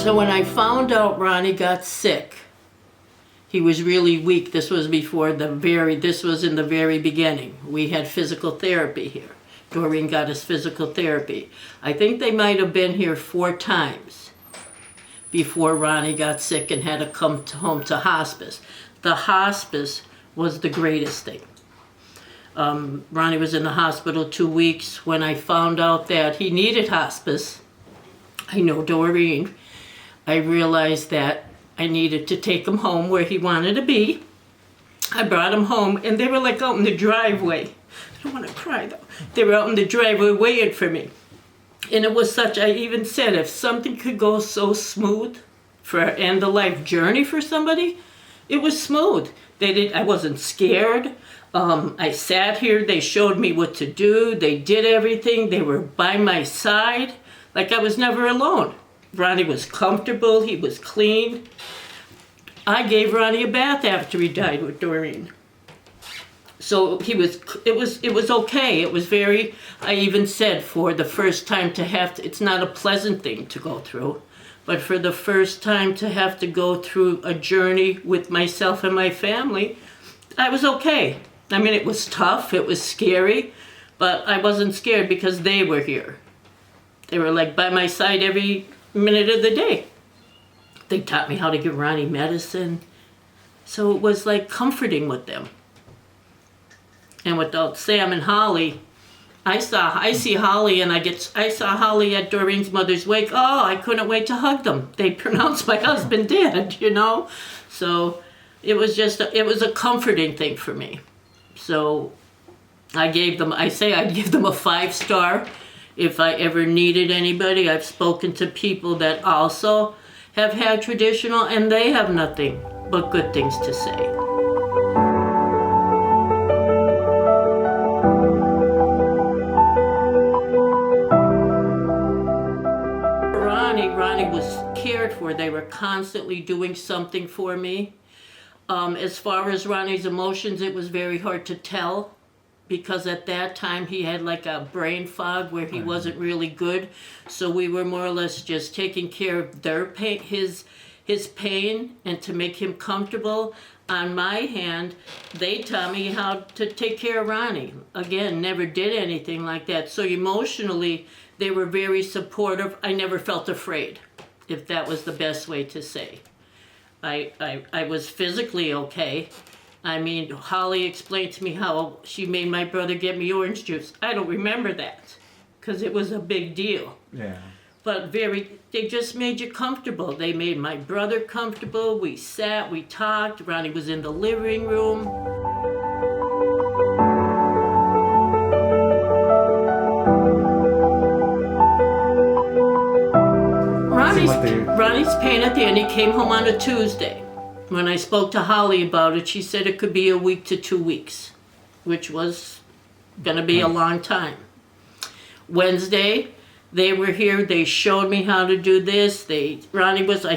So when I found out Ronnie got sick, he was really weak. This was this was in the very beginning. We had physical therapy here. Doreen got us physical therapy. I think they might have been here 4 times before Ronnie got sick and had to come home to hospice. The hospice was the greatest thing. Ronnie was in the hospital 2 weeks. When I found out that he needed hospice, I know Doreen, I realized that I needed to take him home where he wanted to be. I brought him home, and they were like out in the driveway. I don't want to cry though. They were out in the driveway waiting for me. And it was I even said, if something could go so smooth for an end-of-life journey for somebody, it was smooth. I wasn't scared. I sat here, they showed me what to do. They did everything. They were by my side. Like I was never alone. Ronnie was comfortable, he was clean. I gave Ronnie a bath after he died with Doreen. So it was okay. It was very, I even said for the first time it's not a pleasant thing to go through, but for the first time to have to go through a journey with myself and my family, I was okay. I mean, it was tough, it was scary, but I wasn't scared because they were here. They were like by my side every minute of the day. They taught me how to give Ronnie medicine. So it was like comforting with them. And without Sam and Holly, I see Holly and I saw Holly at Doreen's mother's wake. Oh, I couldn't wait to hug them. They pronounced my husband dead, So it was a comforting thing for me. So I'd give them a 5-star. If I ever needed anybody, I've spoken to people that also have had traditional, and they have nothing but good things to say. Ronnie was cared for. They were constantly doing something for me. As far as Ronnie's emotions, it was very hard to tell, because at that time he had like a brain fog where he wasn't really good. So we were more or less just taking care of their pain, his pain, and to make him comfortable. On my hand, they taught me how to take care of Ronnie. Again, never did anything like that. So emotionally, they were very supportive. I never felt afraid, if that was the best way to say. I was physically okay. I mean, Holly explained to me how she made my brother get me orange juice. I don't remember that, because it was a big deal. Yeah. But they just made you comfortable. They made my brother comfortable. We sat, we talked. Ronnie was in the living room. Ronnie's pain at the end, he came home on a Tuesday. When I spoke to Holly about it, she said it could be a week to 2 weeks, which was going to be a long time. Wednesday, they were here. They showed me how to do this. I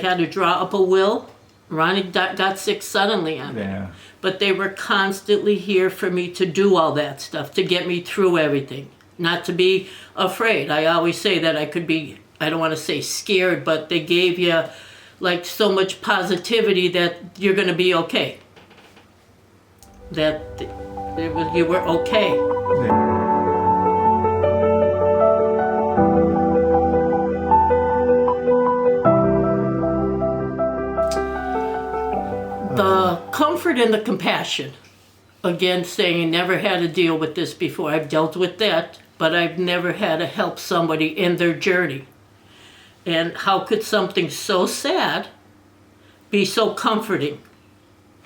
had to draw up a will. Ronnie got sick suddenly on me. But they were constantly here for me to do all that stuff, to get me through everything, not to be afraid. I always say that I don't want to say scared, but they gave you like so much positivity that you're going to be okay. That you were okay. The comfort and the compassion. Again, saying I never had to deal with this before. I've dealt with that, but I've never had to help somebody in their journey. And how could something so sad be so comforting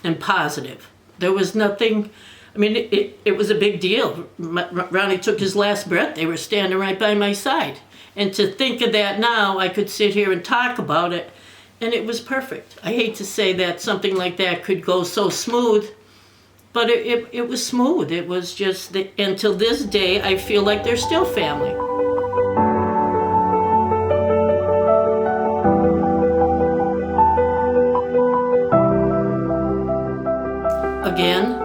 and positive? There was nothing, I mean, it was a big deal. Ronnie took his last breath. They were standing right by my side. And to think of that now, I could sit here and talk about it, and it was perfect. I hate to say that something like that could go so smooth, but it was smooth. It was just, until this day, I feel like they're still family. Again,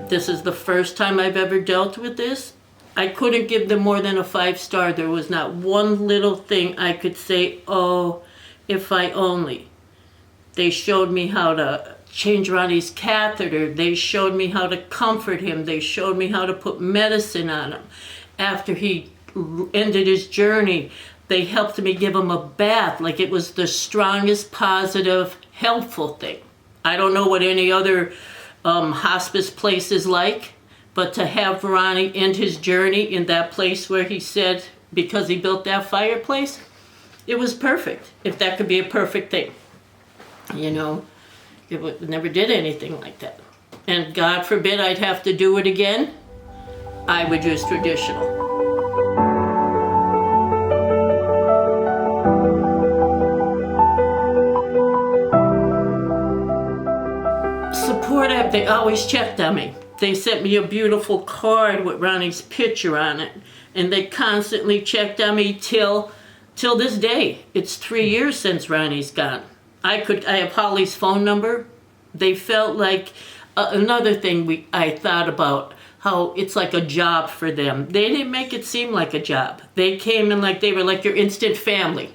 this is the first time I've ever dealt with this. I couldn't give them more than a 5-star. There was not one little thing I could say, oh, if I only. They showed me how to change Ronnie's catheter. They showed me how to comfort him. They showed me how to put medicine on him. After he ended his journey, they helped me give him a bath. Like, it was the strongest, positive, helpful thing. I don't know what any other hospice place is like, but to have Ronnie end his journey in that place where he said, because he built that fireplace, it was perfect. If that could be a perfect thing. You know, never did anything like that. And God forbid I'd have to do it again, I would use traditional. Support app, they always checked on me. They sent me a beautiful card with Ronnie's picture on it. And they constantly checked on me till this day. It's 3 years since Ronnie's gone. I have Holly's phone number. They felt like another thing I thought about, how it's like a job for them. They didn't make it seem like a job. They came in like they were like your instant family.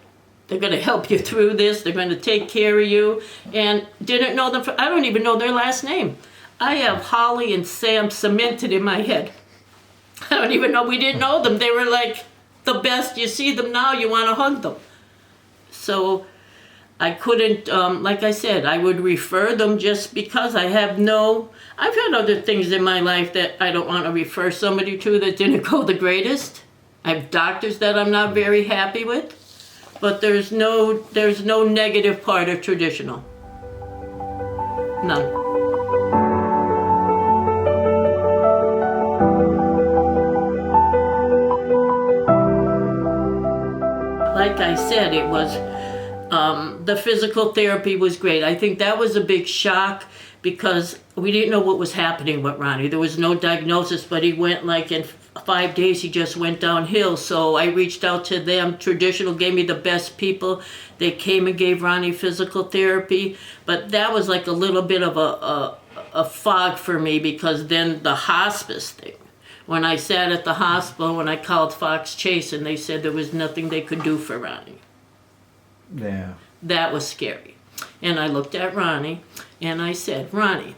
They're going to help you through this. They're going to take care of you. And didn't know them. I don't even know their last name. I have Holly and Sam cemented in my head. I don't even know. We didn't know them. They were like the best. You see them now, you want to hug them. So I couldn't, like I said, I would refer them just because I've had other things in my life that I don't want to refer somebody to that didn't go the greatest. I have doctors that I'm not very happy with, but there's no negative part of traditional. None. Like I said, it was, the physical therapy was great. I think that was a big shock because we didn't know what was happening with Ronnie. There was no diagnosis, but he went like in 5 days, he just went downhill. So I reached out to them. Traditional gave me the best people. They came and gave Ronnie physical therapy. But that was like a little bit of a fog for me because then the hospice thing. When I sat at the hospital, when I called Fox Chase and they said there was nothing they could do for Ronnie. Yeah. That was scary. And I looked at Ronnie and I said, Ronnie,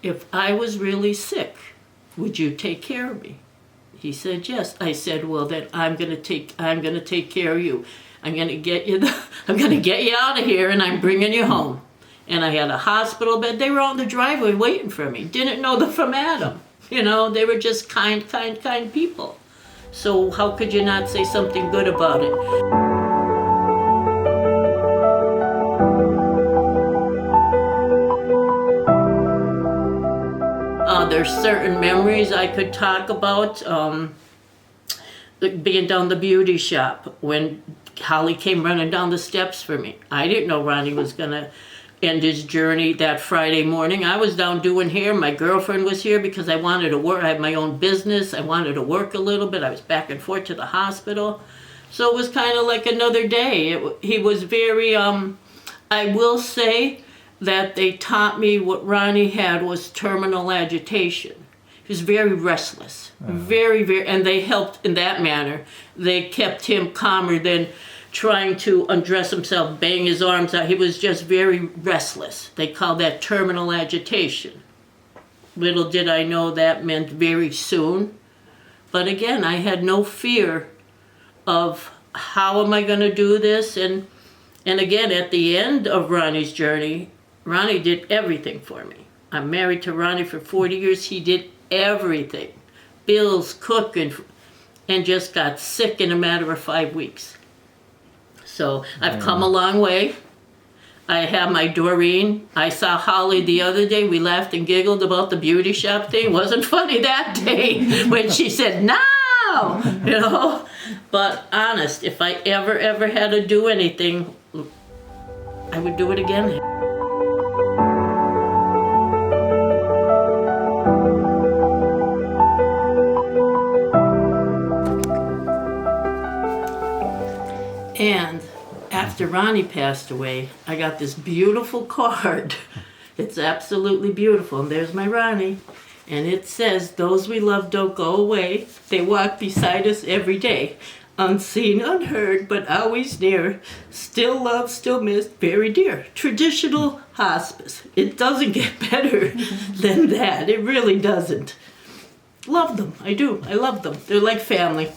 if I was really sick, would you take care of me? He said, yes. I said, well, then I'm gonna take care of you. I'm gonna get you out of here and I'm bringing you home. And I had a hospital bed. They were on the driveway waiting for me. Didn't know them from Adam. You know, they were just kind people. So how could you not say something good about it? There's certain memories I could talk about. Being down the beauty shop when Holly came running down the steps for me. I didn't know Ronnie was gonna end his journey that Friday morning. I was down doing hair. My girlfriend was here because I wanted to work. I had my own business. I wanted to work a little bit. I was back and forth to the hospital. So it was kind of like another day. He was very, I will say that they taught me what Ronnie had was terminal agitation. He was very restless, very, and they helped in that manner. They kept him calmer than trying to undress himself, bang his arms out. He was just very restless. They called that terminal agitation. Little did I know that meant very soon. But again, I had no fear of how am I going to do this. And again, at the end of Ronnie's journey, Ronnie did everything for me. I'm married to Ronnie for 40 years. He did everything. Bills, cooking, and just got sick in a matter of 5 weeks. So I've come a long way. I have my Doreen. I saw Holly the other day. We laughed and giggled about the beauty shop thing. Wasn't funny that day when she said, no, you know. But honest, if I ever had to do anything, I would do it again. And after Ronnie passed away, I got this beautiful card. It's absolutely beautiful. And there's my Ronnie. And it says, those we love don't go away. They walk beside us every day. Unseen, unheard, but always near. Still loved, still missed, very dear. Traditional hospice. It doesn't get better than that. It really doesn't. Love them. I do. I love them. They're like family.